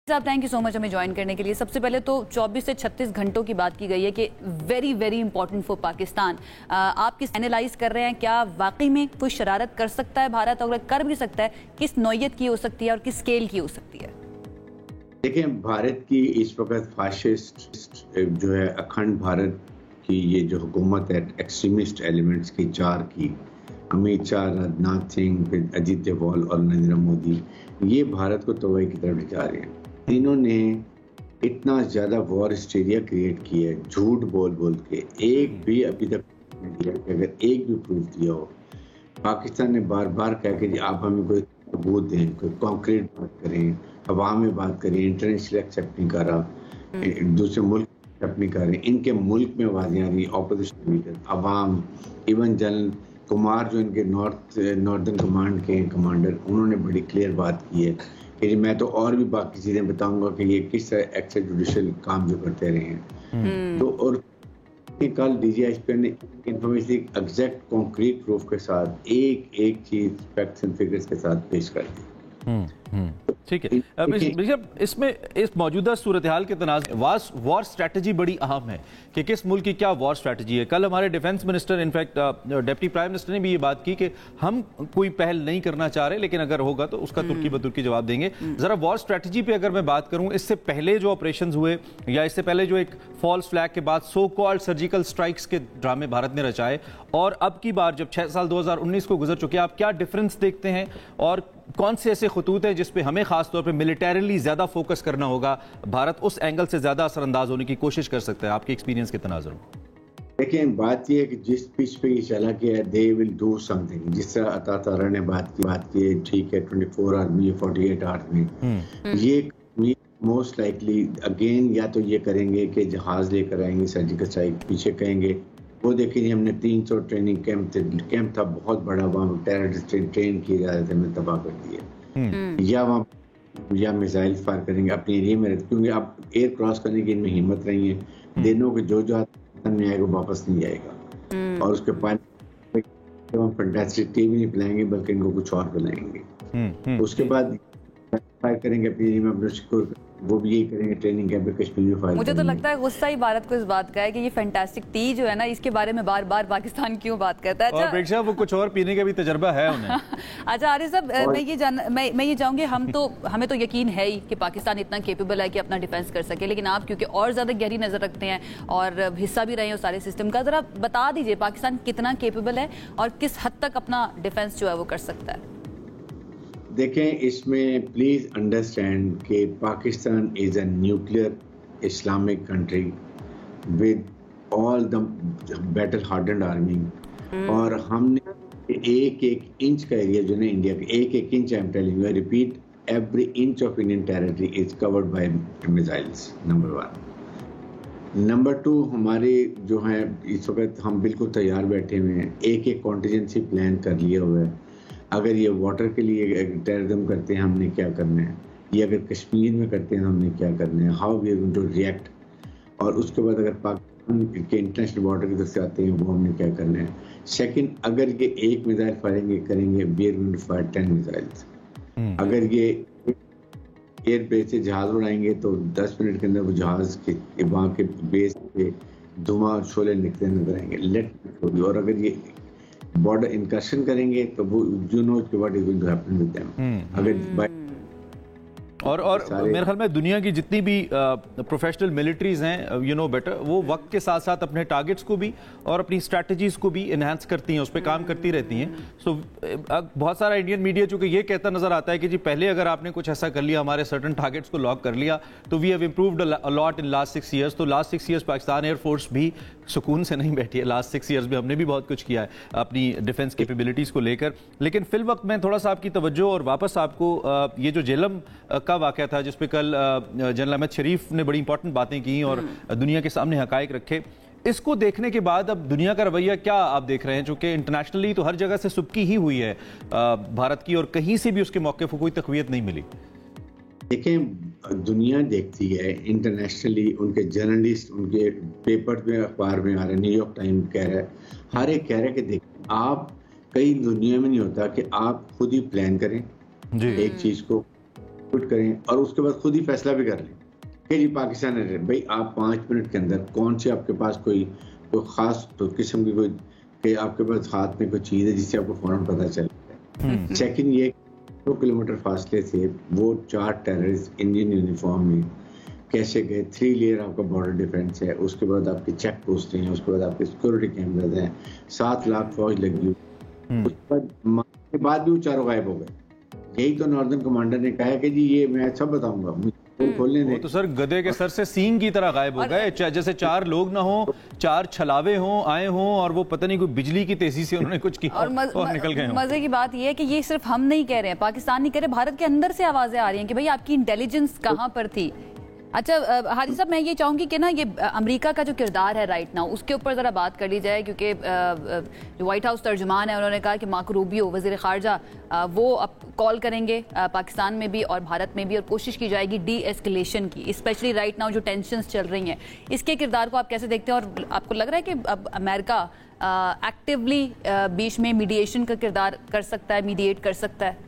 صاحب thank you so مچ ہمیں join کرنے کے لیے. سب سے پہلے تو 24 سے 36 گھنٹوں کی بات کی گئی ہے کہ very very important for Pakistan. آپ کس اینالائز کر رہے ہیں, کیا واقعی میں کوئی شرارت کر سکتا ہے بھارت, اور کر بھی سکتا ہے کس نوعیت کی ہو سکتی ہے اور کس اسکیل کی ہو سکتی ہے؟ دیکھیں, بھارت کی اس وقت فاشسٹ جو ہے اکھنڈ بھارت کی یہ جو حکومت ہے ایکسٹریمسٹ ایلیمنٹس کی چار کی, امیت شاہ, راجناتھ سنگھ, پھر اجیت ڈوال اور نریندر مودی, یہ بھارت کو تباہی کی طرف لے جا رہے ہیں. انہوں نے اتنا زیادہ وار ہسٹیریا کریٹ کیا ہے جھوٹ بول بول کے, ایک بھی ابھی تک نہیں دیا کہ اگر ایک بھی پروف دیا ہو. پاکستان نے بار بار کہا کہ جی آپ ہمیں کوئی ثبوت دیں, کوئی کانکریٹ بات کریں, عوام میں بات کریں, انٹرنیشنل ایکسیپٹ نہیں کر رہا, دوسرے ملک ایکسیپٹ نہیں کر رہے. ان کے ملک میں آوازیں آ رہی, اپوزیشن لیڈر, عوام, ایون جنرل کمار جو ان کے ناردرن کمانڈ کے کمانڈر, انہوں نے بڑی کلیئر بات کی ہے کہ میں تو اور بھی باقی چیزیں بتاؤں گا کہ یہ کس طرح ایکسٹرا جوڈیشل کام جو کرتے رہے ہیں. تو اور کل ڈی جی ایس پی نے انفارمیشن ایگزیکٹ کانکریٹ پروف کے ساتھ ایک چیز فیکٹس اینڈ فگرز کے ساتھ پیش کر دی. ٹھیک ہے, اس میں اس موجودہ صورتحال کے تناظر وار اسٹریٹجی بڑی اہم ہے کہ کس ملک کی کیا وار اسٹریٹجی ہے. کل ہمارے defence minister, in fact deputy prime minister نے بھی یہ بات کی کہ ہم کوئی پہل نہیں کرنا چاہ رہے, لیکن اگر ہوگا تو اس کا ترکی بترکی جواب دیں گے. ذرا وار اسٹریٹجی پہ اگر میں بات کروں, اس سے پہلے جو آپریشنز ہوئے یا اس سے پہلے جو ایک فالس فلیگ کے بعد سو کالڈ سرجیکل اسٹرائکس کے ڈرامے بھارت نے رچائے, اور اب کی بار جب 6 سال 2019 کو گزر چکے, آپ کیا ڈفرنس دیکھتے ہیں اور کون سے ایسے خطوط ہیں جس پہ ہمیں خاص طور پہ ملیٹریلی زیادہ فوکس کرنا ہوگا, بھارت اس اینگل سے زیادہ اثر انداز ہونے کی کوشش کر سکتا ہے آپ کے ایکسپیرینس کے تناظر میں؟ دیکھیں, بات یہ ہے کہ جس پیچ پہ یہ چلا گیا ہے دے ول ڈو سم تھنگ. جس طرح عطا تعالیٰ نے بات کی ہے, ٹھیک ہے 24 آرمی 48 آرمی, یہ موسٹ لائکلی اگین یا تو یہ کریں گے کہ جہاز لے کر آئیں گے سرجیکل اسٹرائک, پیچھے کہیں گے وہ دیکھیں جی ہم نے 300 ٹریننگ کیمپ تھا بہت بڑا, وہاں ٹیررسٹ ٹرین کیے جا رہے تھے, ہم نے تباہ کر دیا. یا وہاں یا میزائل فائر کریں گے اپنے ایریا میں, کیونکہ اب ایئر کراس کرنے کی ان میں ہمت نہیں ہے. دنوں کے جو میں آئے گا واپس نہیں جائے گا, اور اس کے پانی فنٹاسٹک ٹی بھی نہیں پلائیں گے بلکہ ان کو کچھ اور پلائیں گے. اس کے بعد فائر کریں گے اپنے ایریا میں اپنے شکور, وہ بھی یہی کریں گے ٹریننگ کیمپ پہ کشمیر میں فائر. مجھے تو لگتا ہے غصہ ہی بھارت کو اس بات کا ہے کہ یہ فینٹاسٹک ٹی جو ہے نا, اس کے بارے میں بار بار پاکستان کیوں بات کرتا ہے. اور بریک صاحب وہ کچھ اور پینے کا بھی تجربہ ہے انہیں. اچھا عارف صاحب, میں یہ چاہوں گی, ہمیں تو یقین ہے ہی کہ پاکستان اتنا کیپیبل ہے کہ اپنا ڈیفینس کر سکے, لیکن آپ کیونکہ اور زیادہ گہری نظر رکھتے ہیں اور حصہ بھی رہے ہیں اس سارے سسٹم کا, ذرا بتا دیجیے پاکستان کتنا کیپیبل ہے اور کس حد تک اپنا ڈیفینس جو ہے وہ کر سکتا ہے. دیکھیں, اس میں پلیز انڈرسٹینڈ کہ Pakistan is a nuclear Islamic country with all the battle hardened army, اور ہم نے ایک انچ کا ایریا جو ہے انڈیا کا, ایک inch, I am telling you, repeat, every inch of Indian territory is covered by missiles. Number 1. Number 2, ہمارے جو ہیں اس وقت ہم بالکل تیار بیٹھے ہوئے ہیں, ایک کانٹیجنسی پلان کر لیا ہوا ہے. اگر یہ واٹر کے لیے ٹیررزم کرتے ہیں ہم نے کیا کرنا ہے, یہ اگر کشمیر میں کرتے ہیں ہم نے کیا کرنا ہے, how we are going to react. اور اس کے بعد اگر پاکستان کے انٹرنیشنل واٹر کی طرف سے آتے ہیں وہ ہم نے کیا کرنا ہے. سیکنڈ, اگر یہ ایک میزائل فائریں گے کریں گے, we are going to fire 10 missiles. اگر یہ ایئر بیس سے جہاز اڑائیں گے تو 10 منٹ کے اندر وہ جہاز کے وہاں کے بیس پہ دھواں شعلے نکلتے نظر آئیں گے. اور اگر یہ بارڈر انکرشن کریں گے تو وہ you know what is going to happen with them. اگر اور میرے خیال میں دنیا کی جتنی بھی پروفیشنل ملٹریز ہیں یو نو بیٹر, وہ وقت کے ساتھ ساتھ اپنے ٹارگٹس کو بھی اور اپنی اسٹریٹجیز کو بھی انہینس کرتی ہیں, اس پہ کام کرتی رہتی ہیں. سو بہت سارا انڈین میڈیا چونکہ یہ کہتا نظر آتا ہے کہ جی پہلے اگر آپ نے کچھ ایسا کر لیا, ہمارے سرٹن ٹارگٹس کو لاک کر لیا, تو we have improved a lot in last 6 years. تو last 6 years Pakistan air force بھی سکون سے نہیں بیٹھی ہے. لاسٹ 6 ایئرس بھی ہم نے بھی بہت کچھ کیا ہے اپنی ڈیفنس کیپیبلٹیز کو لے کر. لیکن فی الوقت میں تھوڑا سا آپ کی توجہ اور واپس آپ کو یہ جو جیلم کا واقعہ تھا جس پہ کل جنرل احمد شریف نے بڑی امپورٹنٹ باتیں کی اور دنیا کے سامنے حقائق رکھے, اس کو دیکھنے کے بعد اب دنیا کا رویہ کیا آپ دیکھ رہے ہیں؟ چونکہ انٹرنیشنلی تو ہر جگہ سے سبکی ہی ہوئی ہے بھارت کی, اور کہیں سے بھی اس کے موقف کو کوئی تقویت نہیں ملی. دیکھیں, دنیا دیکھتی ہے انٹرنیشنلی, ان کے جرنلسٹ ان کے پیپر میں اخبار میں آ رہے, نیو یارک ٹائم کہہ رہا ہے, ہر ایک کہہ رہا ہے کہ دیکھیں آپ کئی دنیا میں نہیں ہوتا کہ آپ خود ہی پلان کریں ایک چیز کو, کریں اور اس کے بعد خود ہی فیصلہ بھی کر لیں کہ جی پاکستان ہے بھائی آپ 5 منٹ کے اندر کون سے آپ کے پاس کوئی خاص قسم کی کوئی کہ آپ کے پاس ہاتھ میں کوئی چیز ہے جس سے آپ کو فوراً پتہ چل جائے. سیکنڈ یہ 2 کلومیٹر فاصلے سے وہ 4 ٹیررسٹ انڈین یونیفارم میں کیسے گئے. 3 لیئر آپ کا بارڈر ڈیفینس ہے, اس کے بعد آپ کے چیک پوسٹ ہیں, اس کے بعد آپ کے سیکورٹی کیمراز ہیں, 7 لاکھ فوج لگی ہوئی, اس کے بعد بھی وہ چاروں غائب ہو گئے. یہی تو ناردرن کمانڈر نے کہا کہ جی یہ میں سب بتاؤں گا, کھولنے دیں. وہ تو سر گدھے کے سر سے سینگ کی طرح غائب ہو گئے, جیسے 4 لوگ نہ ہوں, 4 چھلاوے ہوں آئے ہوں اور وہ پتہ نہیں کوئی بجلی کی تیزی سے انہوں نے کچھ کیا اور نکل گئے ہوں. مزے کی بات یہ ہے کہ یہ صرف ہم نہیں کہہ رہے ہیں, پاکستان نہیں کہہ رہے, بھارت کے اندر سے آوازیں آ رہی ہیں کہ بھئی آپ کی انٹیلیجنس کہاں پر تھی. اچھا حاجی صاحب, میں یہ چاہوں گی کہ نا یہ امریکہ کا جو کردار ہے رائٹ ناؤ اس کے اوپر ذرا بات کر لی جائے, کیونکہ جو وائٹ ہاؤس ترجمان ہے انہوں نے کہا کہ مارکو روبیو وزیر خارجہ وہ اب کال کریں گے پاکستان میں بھی اور بھارت میں بھی, اور کوشش کی جائے گی ڈی ایسکلیشن کی, اسپیشلی رائٹ ناؤ جو ٹینشنز چل رہی ہیں. اس کے کردار کو آپ کیسے دیکھتے ہیں, اور آپ کو لگ رہا ہے کہ اب امریکہ ایکٹیولی بیچ میں میڈیشن کا کردار کر سکتا ہے, میڈیٹ کر سکتا ہے؟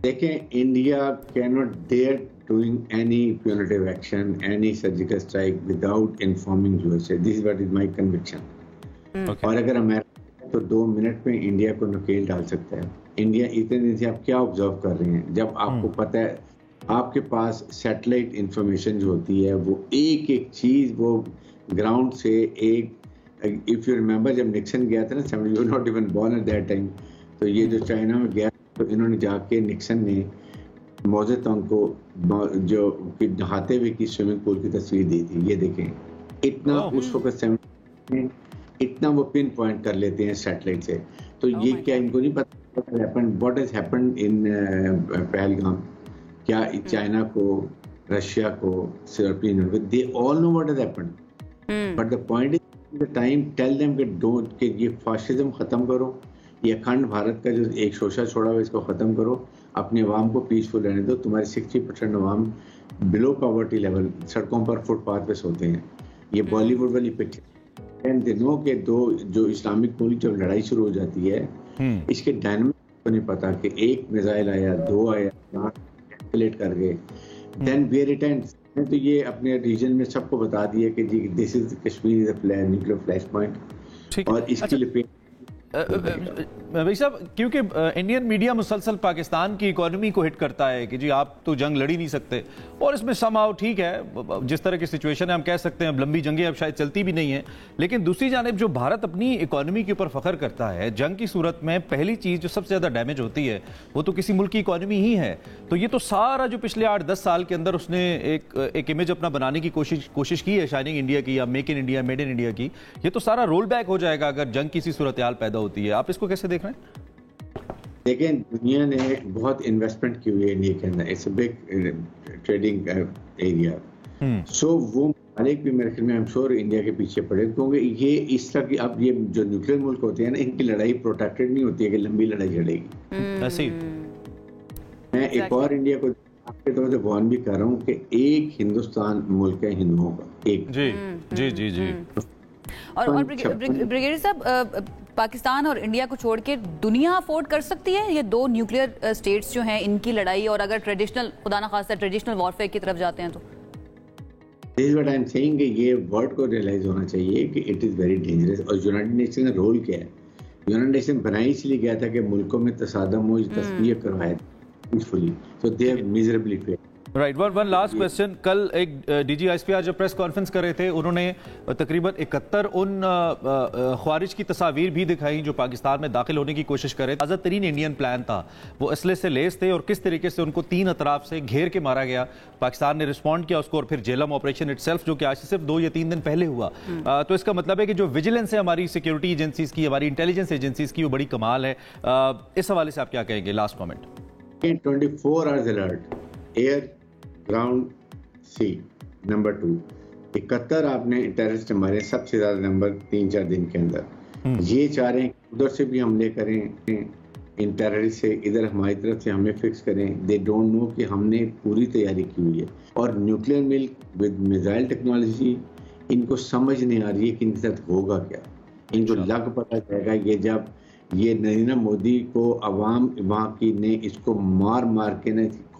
دیکھیں, India cannot dare doing any punitive action, any surgical strike without informing USA. This is what is my conviction. اور اگر امریکہ تو 2 منٹ میں انڈیا کو نکیل ڈال سکتا ہے. انڈیا اتنے دن سے آپ کیا آبزرو کر رہے ہیں, جب آپ کو پتہ ہے آپ کے پاس سیٹلائٹ انفارمیشن جو ہوتی ہے وہ ایک ایک چیز وہ گراؤنڈ سے ایک, if you remember جب نکسن گیا تھا نا, you were not even born at that time, تو یہ جو چائنا میں گیا تو انہوں نے جا کے نکسن نے موزے تنگ کو جو نہاتے ہوئے کی سوئمنگ پول کی تصویر دی تھی. یہ دیکھیں اتنا اس وقت اتنا وہ پن پوائنٹ کر لیتے ہیں سیٹلائٹ سے. تو یہ کیا ان کو نہیں پتا what has happened in Pahalgam, کیا چائنا کو, رشیا کو, یورپین یونین کو, they all know what has happened, but the point is the time tell them کہ یہ فاشزم ختم کرو, یہ اکھنڈ بھارت کا جو ایک شوشہ چھوڑا ہوا اس کو ختم کرو, اپنے عوام کو پیسفل رہنے دو. تمہارے 60% عوام بلو پاورٹی لیول سڑکوں پر فٹ پاتھ پہ سوتے ہیں. یہ بالی ووڈ والی پکچر دنوں کے 2 جو اسلامک ملک جب لڑائی شروع ہو جاتی ہے اس کے ڈائنامک کو نہیں پتا کہ 1 میزائل آیا, 2 آیا, کیلکولیٹ کر گئے, دین ویئر اٹ اینڈز. تو یہ اپنے ریجن میں سب کو بتا دیا کہ جی دس از کشمیر از اے نیوکلیئر فلیش پوائنٹ, اور اس کے لیے بھائی صاحب کیونکہ انڈین میڈیا مسلسل پاکستان کی اکانومی کو ہٹ کرتا ہے کہ جی آپ تو جنگ لڑ ہی نہیں سکتے, اور اس میں سم ہاؤ ٹھیک ہے جس طرح کی سچویشن ہے ہم کہہ سکتے ہیں اب لمبی جنگیں اب شاید چلتی بھی نہیں ہیں, لیکن دوسری جانب جو بھارت اپنی اکانومی کے اوپر فخر کرتا ہے, جنگ کی صورت میں پہلی چیز جو سب سے زیادہ ڈیمیج ہوتی ہے وہ تو کسی ملک کی اکانومی ہی ہے. تو یہ تو سارا جو پچھلے 8-10 سال کے اندر اس نے ایک امیج اپنا بنانے کی کوشش کی ہے شائننگ انڈیا کی یا make in India, made in India کی, یہ تو سارا رول بیک ہو جائے گا اگر جنگ کسی صورتحال پیدا ہوتی ہے. آپ اس کو کیسے دیکھ رہے ہیں؟ دیکھیں, دنیا نے بہت انویسٹمنٹ کی ہوئی ہے انڈیا کے اندر, it's a big trading area, so وہ مالک بھی میرے خیال میں I'm sure انڈیا کے پیچھے پڑے, کیونکہ یہ اس طرح کی اب یہ جو نیوکلیئر ملک ہوتے ہیں نا ان کی لڑائی پروٹیکٹڈ نہیں ہوتی ہے کہ لمبی لڑائی لڑے گی. میں ایک اور انڈیا کو آپ کے طور سے وارن بھی کر رہا ہوں کہ ایک ہندوستان ملک ہے ہندوؤں کا, ایک. جی جی جی جی. اور بریگیڈیئر صاحب, پاکستان اور انڈیا کو چھوڑ کے دنیا افورڈ کر سکتی ہے یہ 2 نیوکلیئر اسٹیٹس جو ہیں ان کی لڑائی, اور اگر ٹریڈیشنل خدا نخواستہ ٹریڈیشنل وارفیئر کی طرف جاتے ہیں تو This is what I'm saying کہ یہ ورڈ کو ریئلائز ہونا چاہیے کہ اٹ از ویری ڈینجرس. اور یونائٹڈ نیشن کا رول کیا ہے؟ یونائٹڈ نیشن بنائی اس لیے گیا تھا کہ ملکوں میں تصادم ہو, تصفیہ کروائے peacefully, so they have miserably failed. Right. One last question. کل ایک D G S P R جب پریس کانفرنس کر رہے تھے انہوں نے تقریباً 71 ان خوارج کی تصاویر بھی دکھائی جو پاکستان میں داخل ہونے کی کوشش کر رہے تھے. تازہ ترین انڈین پلان تھا, وہ اسلحے سے لیس تھے اور کس طریقے سے ان کو 3 اطراف سے گھیر کے مارا گیا. پاکستان نے رسپونڈ کیا اس کو, اور پھر جیلم آپریشن اٹ سیلف جو کہ آج سے صرف 2 یا 3 دن پہلے ہوا. تو اس کا مطلب ہے کہ جو ویجیلنس ہے ہماری سیکیورٹی ایجنسیز کی, ہماری انٹیلیجنس ایجنسیز کی, وہ بڑی کمال ہے. اس حوالے سے آپ کیا کہیں گے؟ Last comment. 24 hours alert, air, ground, sea. Number 2, 71 آپ نے ٹیررسٹ مارے, سب سے زیادہ نمبر 3-4 دن کے اندر. یہ چاہ رہے ہیں ادھر سے بھی حملے کریں, ان ٹیررسٹ سے ادھر ہماری طرف سے ہمیں فکس کریں. دے ڈونٹ نو کہ ہم نے پوری تیاری کی ہوئی ہے. اور نیوکلیئر ملک ود میزائل ٹیکنالوجی ان کو سمجھ نہیں آ رہی ہے کہ ان کے ساتھ ہوگا کیا. ان کو لگ پتہ جائے گا یہ جب یہ نریندر مودی کو عوام وہاں کی نے اس کو مار کے نے